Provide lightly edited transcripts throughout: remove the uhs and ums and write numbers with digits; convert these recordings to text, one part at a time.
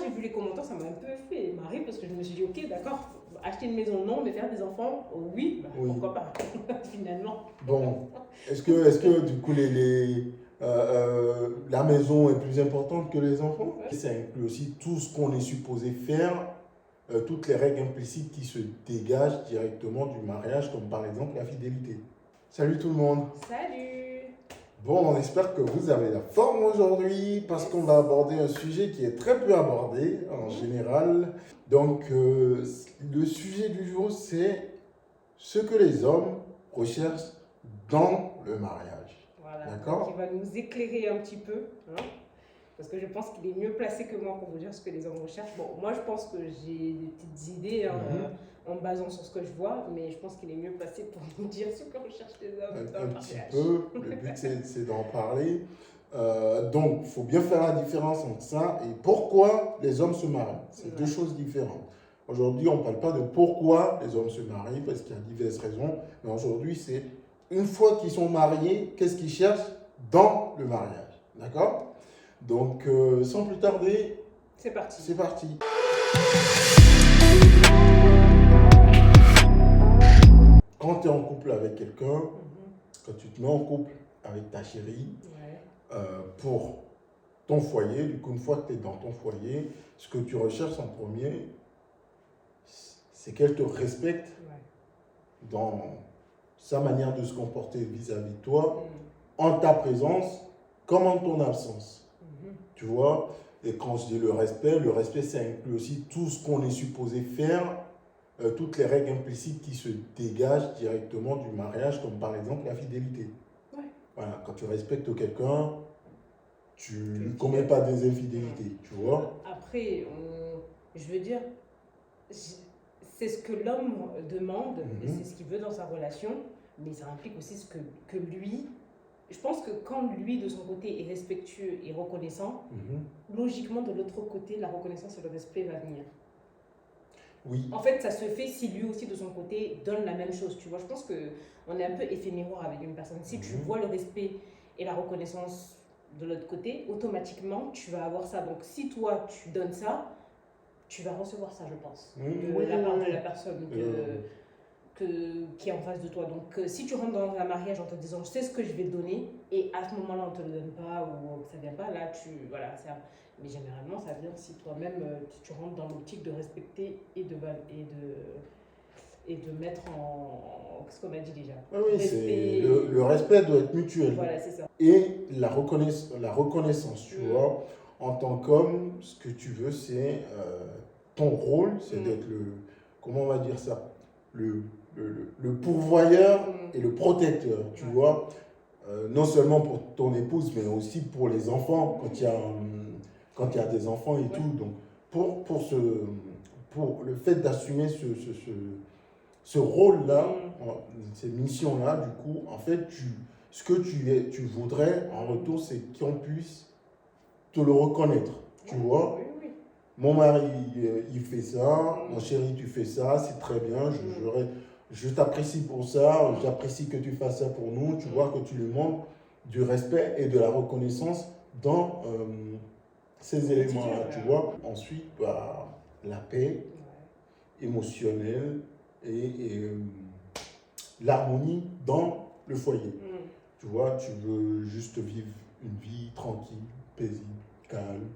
j'ai vu les commentaires, ça m'a un peu fait marrer parce que je me suis dit, ok, d'accord, acheter une maison, non, mais faire des enfants, oui, Oui. pourquoi pas, finalement. Bon, est-ce que du coup, la maison est plus importante que les enfants? Ouais. Ça inclut aussi tout ce qu'on est supposé faire, toutes les règles implicites qui se dégagent directement du mariage, comme par exemple la fidélité. Salut tout le monde! Salut! Bon, on espère que vous avez la forme aujourd'hui parce qu'on va aborder un sujet qui est très peu abordé en général. Donc, le sujet du jour, c'est ce que les hommes recherchent dans le mariage. Voilà, D'accord? qui va nous éclairer un petit peu, hein, parce que je pense qu'il est mieux placé que moi pour vous dire ce que les hommes recherchent. Bon, moi je pense que j'ai des petites idées hein, en me basant sur ce que je vois, mais je pense qu'il est mieux placé pour nous dire ce que recherchent les hommes dans le Un petit mariage. peu. Le but, c'est d'en parler. Donc, il faut bien faire la différence entre ça et pourquoi les hommes se marient. C'est deux choses différentes. Aujourd'hui, on ne parle pas de pourquoi les hommes se marient, parce qu'il y a diverses raisons. Mais aujourd'hui, c'est une fois qu'ils sont mariés, qu'est-ce qu'ils cherchent dans le mariage. D'accord? Donc, sans plus tarder, C'est parti. c'est parti. Quand tu es en couple avec quelqu'un, quand tu te mets en couple avec ta chérie, pour ton foyer, du coup, une fois que tu es dans ton foyer, ce que tu recherches en premier, c'est qu'elle te respecte dans sa manière de se comporter vis-à-vis de toi, en ta présence comme en ton absence. Tu vois? Et quand je dis le respect, ça inclut aussi tout ce qu'on est supposé faire, toutes les règles implicites qui se dégagent directement du mariage, comme par exemple la fidélité. Voilà, quand tu respectes quelqu'un, tu ne commets pas des infidélités, tu vois? Après, je veux dire, c'est ce que l'homme demande, et c'est ce qu'il veut dans sa relation, mais ça implique aussi ce que lui... Je pense que quand lui, de son côté, est respectueux et reconnaissant, logiquement, de l'autre côté, la reconnaissance et le respect va venir. Oui. En fait, ça se fait si lui aussi, de son côté, donne la même chose, tu vois. Je pense qu'on est un peu effet miroir avec une personne. Si tu vois le respect et la reconnaissance de l'autre côté, automatiquement, tu vas avoir ça. Donc, si toi, tu donnes ça, tu vas recevoir ça, je pense, de la part de la personne qui est en face de toi. Donc, si tu rentres dans un mariage en te disant, je sais ce que je vais te donner, et à ce moment-là, on ne te le donne pas, ou ça ne vient pas, là, mais généralement, ça vient si toi-même, tu rentres dans l'optique de respecter et de mettre en... Qu'est-ce qu'on a dit déjà? Oui, le respect doit être mutuel. Voilà, c'est ça. Et la reconnaissance, tu vois. En tant qu'homme, ce que tu veux, c'est ton rôle, c'est d'être comment on va dire ça, le pourvoyeur et le protecteur, tu vois. Non seulement pour ton épouse, mais aussi pour les enfants, quand il y a des enfants et tout. Donc, pour le fait d'assumer ce rôle-là, ces missions-là, du coup, en fait, ce que tu voudrais en retour, c'est qu'on puisse te le reconnaître, tu vois. Mon mari, il fait ça, mon chéri, tu fais ça, c'est très bien, je t'apprécie pour ça, j'apprécie que tu fasses ça pour nous, tu vois, que tu lui montres du respect et de la reconnaissance dans ces éléments-là, tu vois. Ensuite, la paix émotionnelle et l'harmonie dans le foyer. Tu vois, tu veux juste vivre une vie tranquille, paisible, calme.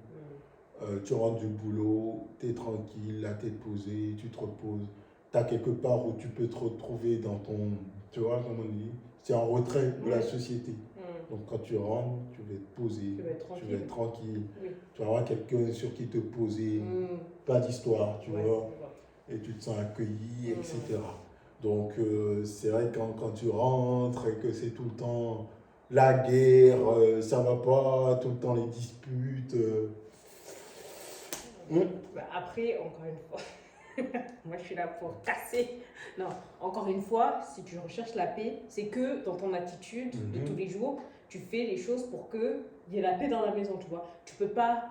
Tu rentres du boulot, tu es tranquille, la tête posée, tu te reposes. Tu as quelque part où tu peux te retrouver dans ton... Tu vois, comme on dit, c'est en retrait de la société. Donc quand tu rentres, tu vas te poser, tu vas être tranquille. Tu vas avoir quelqu'un sur qui te poser, pas d'histoire, tu vois. Et tu te sens accueilli, etc. Donc, c'est vrai que quand tu rentres et que c'est tout le temps la guerre, ça va pas, tout le temps les disputes. Après, encore une fois, moi je suis là pour casser. Non, encore une fois, si tu recherches la paix, c'est que dans ton attitude de tous les jours, tu fais les choses pour qu'il y ait la paix dans la maison, tu vois. Tu peux pas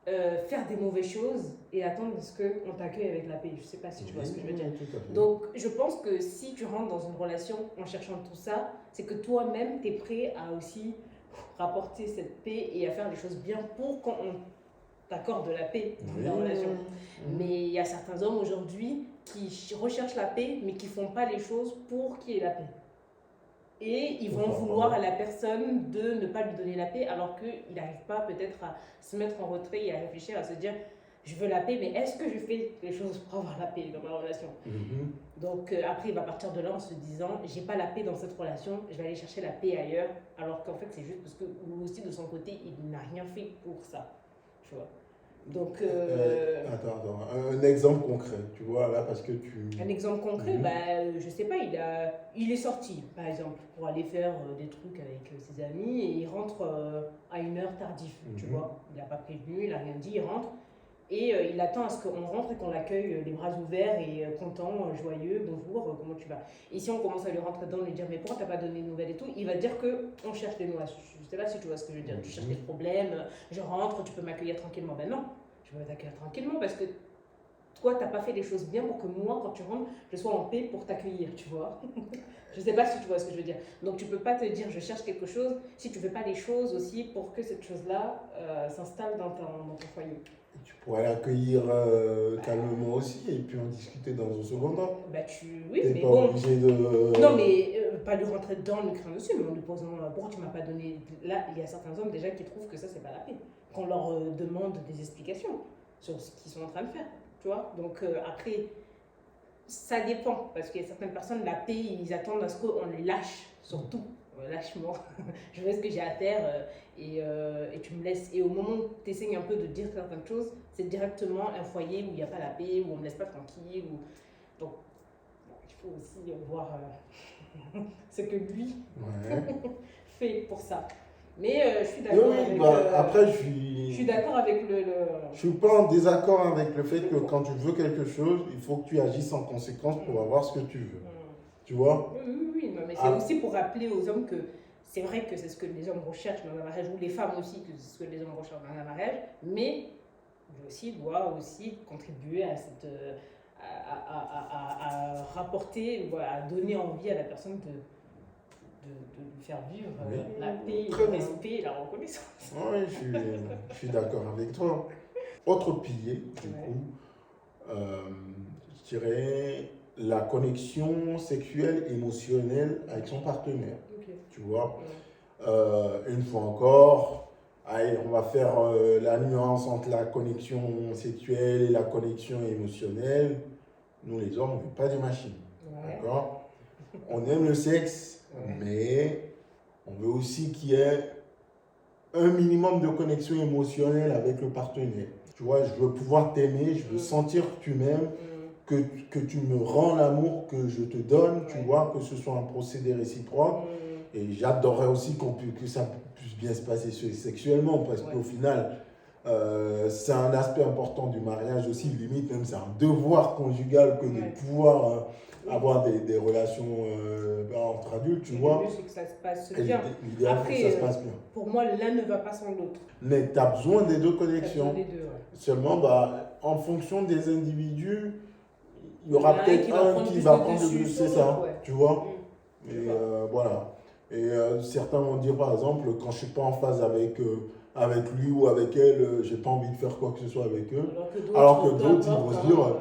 faire des mauvaises choses et attendre à ce qu'on t'accueille avec la paix. Je sais pas si tu vois ce que je veux dire. Donc, je pense que si tu rentres dans une relation en cherchant tout ça, c'est que toi-même, tu es prêt à aussi rapporter cette paix et à faire les choses bien pour qu'on t'accordes de la paix dans Oui. la relation. Mais il y a certains hommes aujourd'hui qui recherchent la paix, mais qui font pas les choses pour qu'il y ait la paix. Et ils vont vouloir à la personne de ne pas lui donner la paix, alors qu'il n'arrive pas peut-être à se mettre en retrait et à réfléchir, à se dire, je veux la paix, mais est-ce que je fais les choses pour avoir la paix dans ma relation? Donc après, il va partir de là en se disant, j'ai pas la paix dans cette relation, je vais aller chercher la paix ailleurs, alors qu'en fait, c'est juste parce que lui aussi, de son côté, il n'a rien fait pour ça. Tu vois? Donc, Attends, un exemple concret, tu vois, là, parce que tu... un exemple concret, je sais pas, il est sorti, par exemple, pour aller faire des trucs avec ses amis, et il rentre à une heure tardive, tu vois. Il n'a pas prévenu, il n'a rien dit, il rentre, et il attend à ce qu'on rentre et qu'on l'accueille les bras ouverts et content, joyeux, bonjour, comment tu vas? Et si on commence à lui rentrer dedans, lui dire, mais pourquoi t'as pas donné de nouvelles et tout, il va dire qu'on cherche des nouvelles. Je sais pas si tu vois ce que je veux dire, tu cherches des problèmes, je rentre, tu peux m'accueillir tranquillement. Ben non, je peux t'accueillir tranquillement parce que toi, t'as pas fait les choses bien pour que moi, quand tu rentres, je sois en paix pour t'accueillir, tu vois. Je sais pas si tu vois ce que je veux dire. Donc tu peux pas te dire, je cherche quelque chose, si tu fais pas les choses aussi pour que cette chose-là s'installe dans ton foyer. Tu pourrais l'accueillir calmement aussi et puis en discuter dans un second temps. Oui, T'es mais pas bon. obligé de... Non, mais pas lui rentrer dedans, lui crier dessus, mais en lui posant pourquoi tu m'as pas donné. Là, il y a certains hommes déjà qui trouvent que ça, c'est pas la paix. Qu'on leur demande des explications sur ce qu'ils sont en train de faire. Tu vois? Donc après, ça dépend. Parce qu'il y a certaines personnes, la paix, ils attendent à ce qu'on les lâche, surtout. Lâche-moi, je fais ce que j'ai à faire et tu me laisses. Et au moment où tu essayes un peu de dire certaines choses, c'est directement un foyer où il n'y a pas la paix, où on ne me laisse pas tranquille. Donc, il faut aussi voir ce que lui fait pour ça. Mais je suis d'accord avec... après, je suis d'accord avec Je suis pas en désaccord avec le fait que quand tu veux quelque chose, il faut que tu agisses en conséquence pour avoir ce que tu veux. Tu vois? Oui, non, mais c'est aussi pour rappeler aux hommes que c'est vrai que c'est ce que les hommes recherchent dans un mariage, ou les femmes aussi, que c'est ce que les hommes recherchent dans un mariage, mais lui aussi doit aussi contribuer à cette... à rapporter ou à donner envie à la personne de lui faire vivre la paix, le respect et la reconnaissance. Oui, je suis d'accord avec toi. Autre pilier, du coup, je dirais la connexion sexuelle, émotionnelle avec son partenaire. Tu vois, une fois encore, allez, on va faire la nuance entre la connexion sexuelle et la connexion émotionnelle. Nous, les hommes, on n'est pas des machines. D'accord? On aime le sexe, mais on veut aussi qu'il y ait un minimum de connexion émotionnelle avec le partenaire. Tu vois, je veux pouvoir t'aimer, je veux sentir que tu m'aimes, que tu me rends l'amour que je te donne, tu vois, que ce soit un procédé réciproque. Et j'adorerais aussi que ça puisse bien se passer sexuellement, parce qu'au final, c'est un aspect important du mariage aussi, limite même c'est un devoir conjugal que de pouvoir avoir des relations entre adultes, tu vois. Le but, c'est que ça se passe bien. L'idéal, c'est que ça se passe bien. Pour moi, l'un ne va pas sans l'autre. Mais tu as besoin des deux connexions. Des deux, Seulement, en fonction des individus, il y aura peut-être un qui va prendre le dessus, c'est ça, tu vois. Et voilà. Et certains vont dire, par exemple, quand je ne suis pas en phase avec lui ou avec elle, j'ai pas envie de faire quoi que ce soit avec eux. Alors que d'autres, ils vont se dire,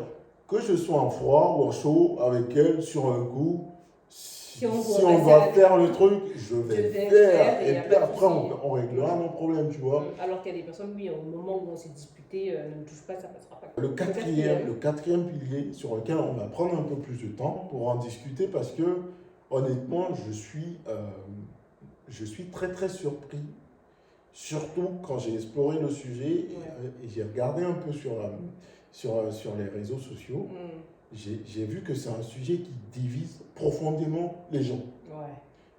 que je sois en froid ou en chaud avec elle, sur un coup, si on doit faire le truc, je vais faire. Et puis après, on réglera nos problèmes, tu vois. Alors qu'il y a des personnes, oui, au moment où on s'est disputé, ne me touche pas, ça passera pas. Le quatrième pilier sur lequel on va prendre un peu plus de temps pour en discuter, parce que honnêtement, je suis très très surpris, surtout quand j'ai exploré le sujet et j'ai regardé un peu sur les réseaux sociaux. J'ai vu que c'est un sujet qui divise profondément les gens.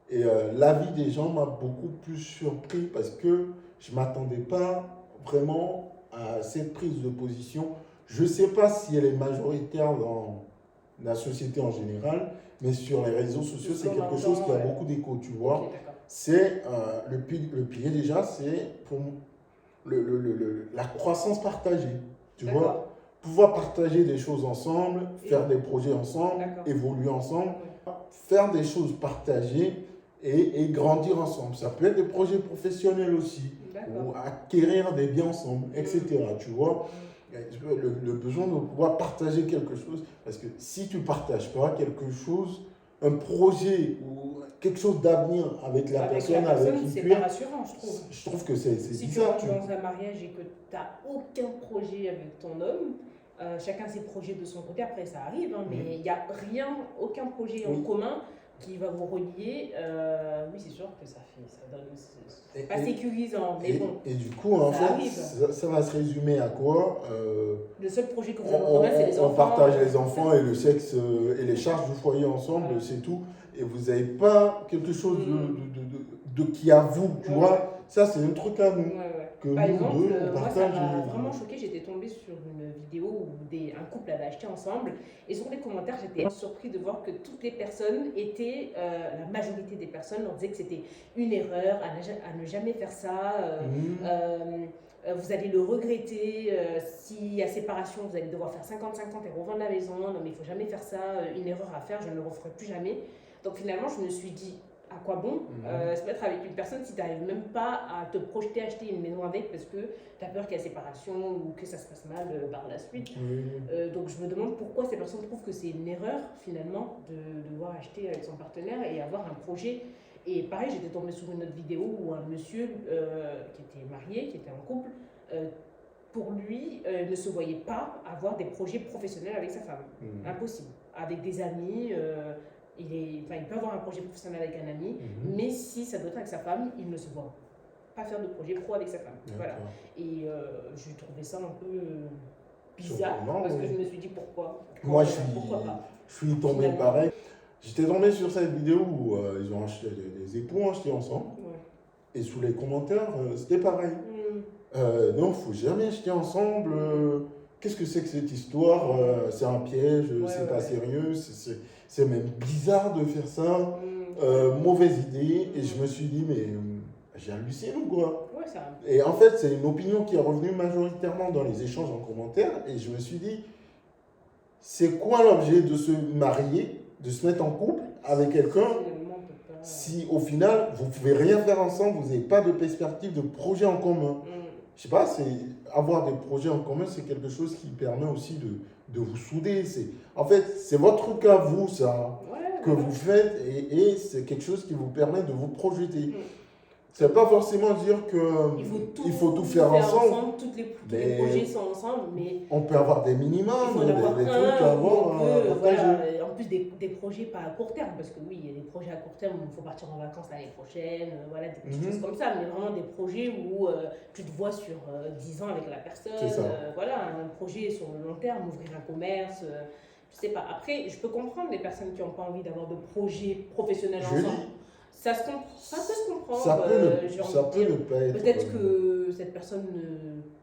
Et l'avis des gens m'a beaucoup plus surpris parce que je ne m'attendais pas vraiment à cette prise de position. Je ne sais pas si elle est majoritaire dans la société en général, mais sur les réseaux sociaux, c'est quelque chose qui a beaucoup d'écho, tu vois. C'est le pilier déjà, c'est pour la croissance partagée, tu vois. Pouvoir partager des choses ensemble, faire des projets ensemble, évoluer ensemble, faire des choses partagées et grandir ensemble. Ça peut être des projets professionnels aussi, ou acquérir des biens ensemble, etc. Tu vois, le besoin de pouvoir partager quelque chose, parce que si tu ne partages pas quelque chose, un projet ou quelque chose d'avenir avec la personne avec qui c'est tu es, pas rassurant, je trouve. Je trouve que c'est si bizarre. Si tu rentres dans un mariage et que tu n'as aucun projet avec ton homme, chacun ses projets de son côté, après ça arrive, hein, mais il n'y a rien, aucun projet en commun qui va vous relier. Oui, c'est sûr que ça donne, c'est pas sécurisant, mais bon. Et du coup, en fait, ça va se résumer à quoi? Le seul projet que vous avez en commun, c'est les enfants. On partage les enfants et le sexe et les charges du foyer ensemble, c'est tout. Et vous n'avez pas quelque chose de qui à vous, tu vois. Ça, c'est un truc à nous. Que Par nous exemple, deux, on moi, partage. ça m'a vraiment choquée. J'étais tombée sur une vidéo où un couple avait acheté ensemble. Et sur les commentaires, j'étais surpris de voir que toutes les personnes étaient, la majorité des personnes leur disaient que c'était une erreur, à ne jamais faire ça. Vous allez le regretter. S'il y a séparation, vous allez devoir faire 50-50 et revendre la maison. Non, mais il ne faut jamais faire ça. Une erreur à faire, je ne le referai plus jamais. Donc finalement, je me suis dit, à quoi bon se mettre avec une personne si tu n'arrives même pas à te projeter, acheter une maison avec parce que tu as peur qu'il y ait séparation ou que ça se passe mal par la suite. Donc je me demande pourquoi ces personnes trouvent que c'est une erreur finalement de devoir acheter avec son partenaire et avoir un projet. Et pareil, j'étais tombée sur une autre vidéo où un monsieur qui était marié, qui était en couple, pour lui, ne se voyait pas avoir des projets professionnels avec sa femme. Impossible. Avec des amis, il peut avoir un projet professionnel avec un ami, mais si ça doit être avec sa femme, il ne se voit pas faire de projet pro avec sa femme. Voilà. Et je trouvais ça un peu bizarre, parce que je me suis dit pourquoi. Moi, je suis tombé pareil. J'étais tombé sur cette vidéo où ils ont acheté, les époux ont acheté ensemble. Et sous les commentaires, c'était pareil. Non, il ne faut jamais acheter ensemble. Qu'est-ce que c'est que cette histoire? C'est un piège, c'est pas sérieux, c'est même bizarre de faire ça. Mauvaise idée. Et je me suis dit, mais j'ai halluciné ou quoi? Et en fait, c'est une opinion qui est revenue majoritairement dans les échanges en commentaire. Et je me suis dit, c'est quoi l'objet de se marier, de se mettre en couple avec quelqu'un si au final, vous ne pouvez rien faire ensemble, vous n'avez pas de perspective, de projet en commun? Je sais pas, avoir des projets en commun, c'est quelque chose qui permet aussi de vous souder. En fait, c'est votre truc à vous, ça, que vous faites, et c'est quelque chose qui vous permet de vous projeter. Ça ne veut pas forcément dire qu'il faut tout faire ensemble. Tous les projets sont ensemble, mais on peut avoir des minimums, des trucs à avoir. En plus, des projets pas à court terme, parce que oui, il y a des projets à court terme où il faut partir en vacances l'année prochaine, voilà, des petites choses comme ça, mais vraiment des projets où tu te vois sur 10 ans avec la personne, voilà, un projet sur le long terme, ouvrir un commerce. Je sais pas. Après, je peux comprendre les personnes qui n'ont pas envie d'avoir de projets professionnels ensemble. Ça peut se comprendre. Ça peut ne pas être. Peut-être que cette personne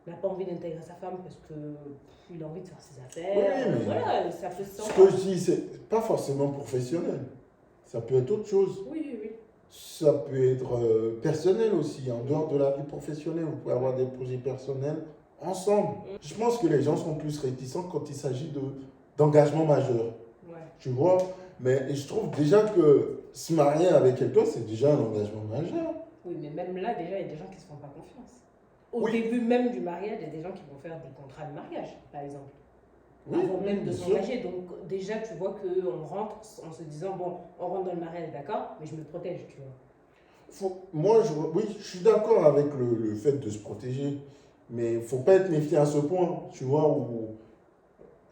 n'a pas envie d'intégrer sa femme parce qu'il a envie de faire ses affaires. Oui, mais voilà, ça peut se ce que je dis, c'est pas forcément professionnel. Ça peut être autre chose. Oui. Ça peut être personnel aussi. En dehors de la vie professionnelle, vous pouvez avoir des projets personnels ensemble. Je pense que les gens sont plus réticents quand il s'agit d'engagement majeur. Tu vois? Mais je trouve déjà que se marier avec quelqu'un, c'est déjà un engagement majeur. Oui, mais même là, déjà, il y a des gens qui ne se font pas confiance. Au début même du mariage, il y a des gens qui vont faire des contrats de mariage, par exemple. Avant même de s'engager. Donc déjà, tu vois qu'on rentre en se disant, bon, on rentre dans le mariage, d'accord, mais je me protège, tu vois. Moi, je suis d'accord avec le fait de se protéger, mais il ne faut pas être méfiant à ce point, tu vois, où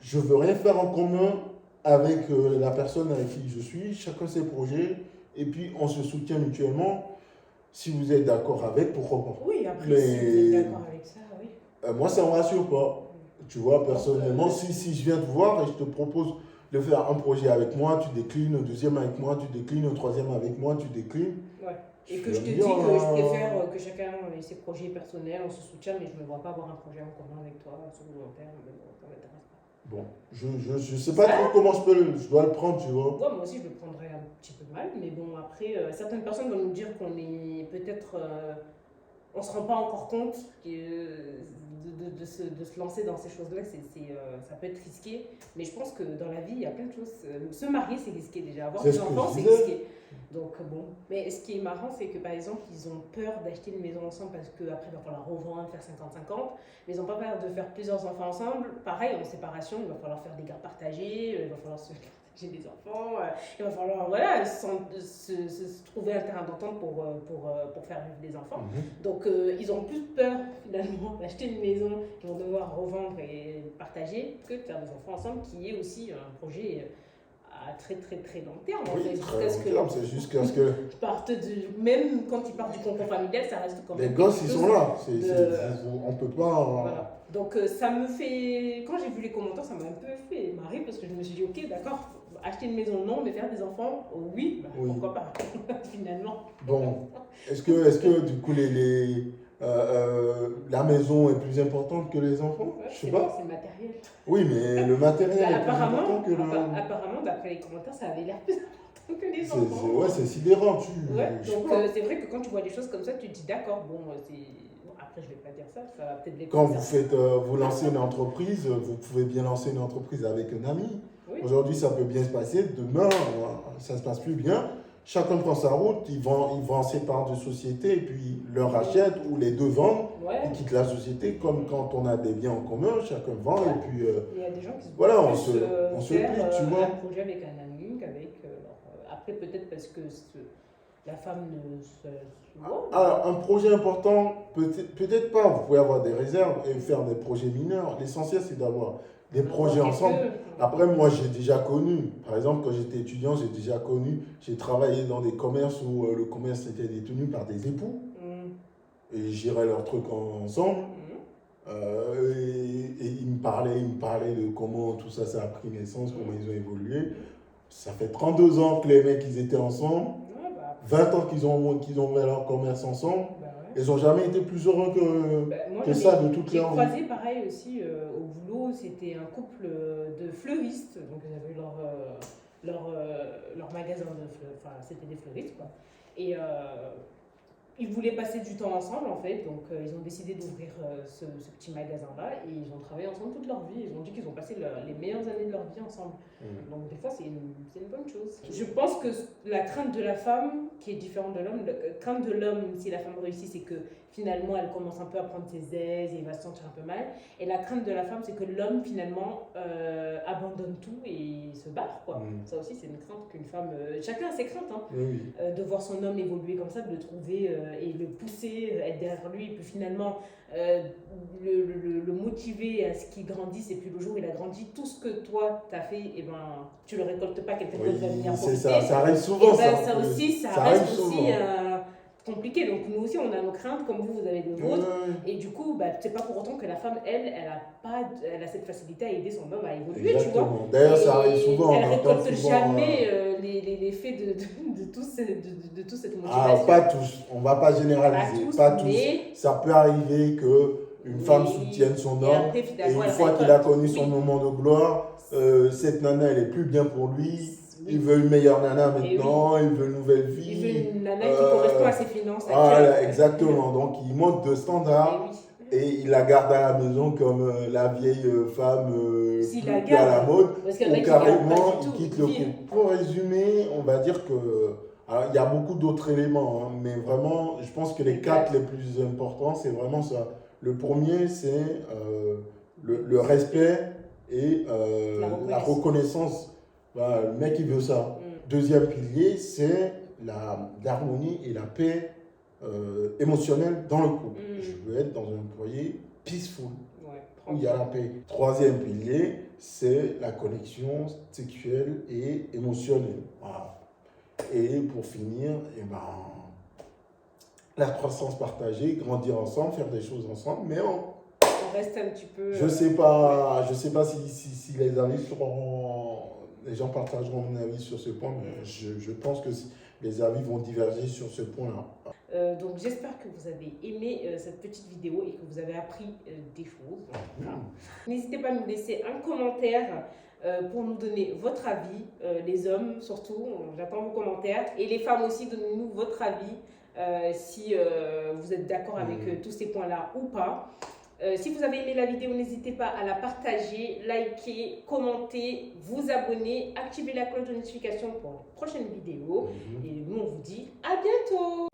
je ne veux rien faire en commun avec la personne avec qui je suis, chacun ses projets, et puis on se soutient mutuellement. Si vous êtes d'accord avec, pourquoi pas? Oui, après, si vous êtes d'accord avec ça, oui. Moi, ça ne me rassure pas. Tu vois, personnellement, si je viens te voir et je te propose de faire un projet avec moi, tu déclines, un deuxième avec moi, tu déclines, un troisième avec moi, tu déclines. Et que je te dis que je préfère que chacun ait ses projets personnels, on se soutient, mais je ne me vois pas avoir un projet en commun avec toi sur le long terme, mais bon, ça m'intéresse pas. Bon, je sais pas trop comment je dois le prendre, tu vois. Ouais, moi aussi, je le prendrais un petit peu mal, mais bon, après, certaines personnes vont nous dire qu'on est peut-être... on se rend pas encore compte de se lancer dans ces choses-là, ça peut être risqué. Mais je pense que dans la vie, il y a plein de choses. Se marier, c'est risqué déjà. Avoir des enfants, c'est risqué. Donc bon. Mais ce qui est marrant, c'est que par exemple, ils ont peur d'acheter une maison ensemble parce qu'après, il va falloir revendre, faire 50-50. Mais ils n'ont pas peur de faire plusieurs enfants ensemble. Pareil, en séparation, il va falloir faire des gardes partagés, il va falloir se j'ai des enfants, il va falloir voilà, se trouver un terrain d'entente pour faire vivre des enfants. Donc ils ont plus peur finalement d'acheter une maison qu'ils vont devoir revendre et partager que de faire des enfants ensemble, qui est aussi un projet à très très très long terme. Oui, c'est jusqu'à ce que même quand ils partent du concours familial, ça reste quand même. Les gosses, ils sont là. On peut pas. Voilà. Donc ça me fait. Quand j'ai vu les commentaires, ça m'a un peu fait marrer parce que je me suis dit, ok, d'accord, acheter une maison, non, mais faire des enfants, oui, oui. Pourquoi pas, finalement. Bon, est-ce que du coup, la maison est plus importante que les enfants? Ouais, je sais pas. C'est matériel. Oui, mais le matériel est plus important que apparemment, d'après les commentaires, ça avait l'air plus important que les enfants. Ouais, c'est sidérant. Donc c'est vrai que quand tu vois des choses comme ça, tu te dis d'accord, bon, après je vais pas dire ça, ça va peut-être les. Quand vous lancez une entreprise, vous pouvez bien lancer une entreprise avec un ami. Oui. Aujourd'hui, ça peut bien se passer. Demain, ça se passe plus bien. Chacun prend sa route, ils vont se séparer de société et puis leur rachètent ou les deux vendent, ils quittent la société comme quand on a des biens en commun, chacun vend et puis il y a des gens qui se voilà, on se plie, tu vois. Un projet avec un ami, après peut-être parce que la femme ne se... Alors, un projet important, peut-être pas, vous pouvez avoir des réserves et faire des projets mineurs. L'essentiel, c'est d'avoir des projets ensemble. Après, moi, j'ai déjà connu, par exemple, quand j'étais étudiant, j'ai travaillé dans des commerces où le commerce était détenu par des époux. Et ils géraient leurs trucs ensemble. Et ils me parlaient de comment tout ça, ça a pris naissance, comment ils ont évolué. Ça fait 32 ans que les mecs, ils étaient ensemble. 20 ans qu'ils ont ouvert leur commerce ensemble. Ils n'ont jamais été plus heureux que ça de toute leur vie. J'ai croisé pareil aussi au boulot, c'était un couple de fleuristes, donc ils avaient leur magasin enfin c'était des fleuristes quoi. Et ils voulaient passer du temps ensemble en fait, donc ils ont décidé d'ouvrir ce petit magasin-là et ils ont travaillé ensemble toute leur vie. Ils ont dit qu'ils ont passé les meilleures années de leur vie ensemble. Donc des fois c'est une bonne chose. Je pense que la crainte de la femme, qui est différente de l'homme, la crainte de l'homme si la femme réussit, c'est que finalement elle commence un peu à prendre ses aises et il va se sentir un peu mal. Et la crainte de la femme, c'est que l'homme finalement abandonne tout et se barre quoi. Ça aussi c'est une crainte qu'une femme... chacun a ses craintes, hein, de voir son homme évoluer comme ça, de le trouver et le pousser, être derrière lui, et puis finalement le motiver à ce qu'il grandisse, et puis le jour où il a grandi, tout ce que toi t'as fait, et ben tu le récoltes pas, quelqu'un d'autre va venir profiter. Ça arrive souvent. Et ben, ça reste aussi compliqué. Donc nous aussi on a nos craintes, comme vous avez les vôtres, et du coup c'est pas pour autant que la femme elle a cette facilité à aider son homme à évoluer. Exactement. Tu vois. D'ailleurs ça arrive souvent. Elle récolte jamais les faits de toute cette motivation. Alors pas tous, on va pas généraliser, pas tous. Ça peut arriver que une femme soutienne son homme et une fois qu'il a connu son moment de gloire, cette nana elle est plus bien pour lui. Il veut une meilleure nana maintenant, il veut une nouvelle vie. Il veut une nana qui correspond à ses finances. Voilà, exactement. Donc il monte de standard et il la garde à la maison comme la vieille femme qui est à la mode. Ou carrément il quitte le couple. Pour résumer, on va dire que il y a beaucoup d'autres éléments, hein, mais vraiment, je pense que les 4 les plus importants, c'est vraiment ça. Le premier, c'est le respect et la reconnaissance. Voilà, le mec, il veut ça. Deuxième pilier, c'est l'harmonie et la paix émotionnelle dans le couple. Je veux être dans un foyer peaceful, où il y a la paix. Troisième pilier, c'est la connexion sexuelle et émotionnelle. Voilà. Et pour finir, la croissance partagée, grandir ensemble, faire des choses ensemble, mais on reste un petit peu... Je sais pas si les avis seront... Les gens partageront mon avis sur ce point, mais je pense que les avis vont diverger sur ce point-là. Donc j'espère que vous avez aimé cette petite vidéo et que vous avez appris des choses. N'hésitez pas à nous laisser un commentaire pour nous donner votre avis, les hommes surtout, j'attends vos commentaires, et les femmes aussi, donnez-nous votre avis si vous êtes d'accord avec tous ces points-là ou pas. Si vous avez aimé la vidéo, n'hésitez pas à la partager, liker, commenter, vous abonner, activer la cloche de notification pour les prochaines vidéos. Et nous, on vous dit à bientôt.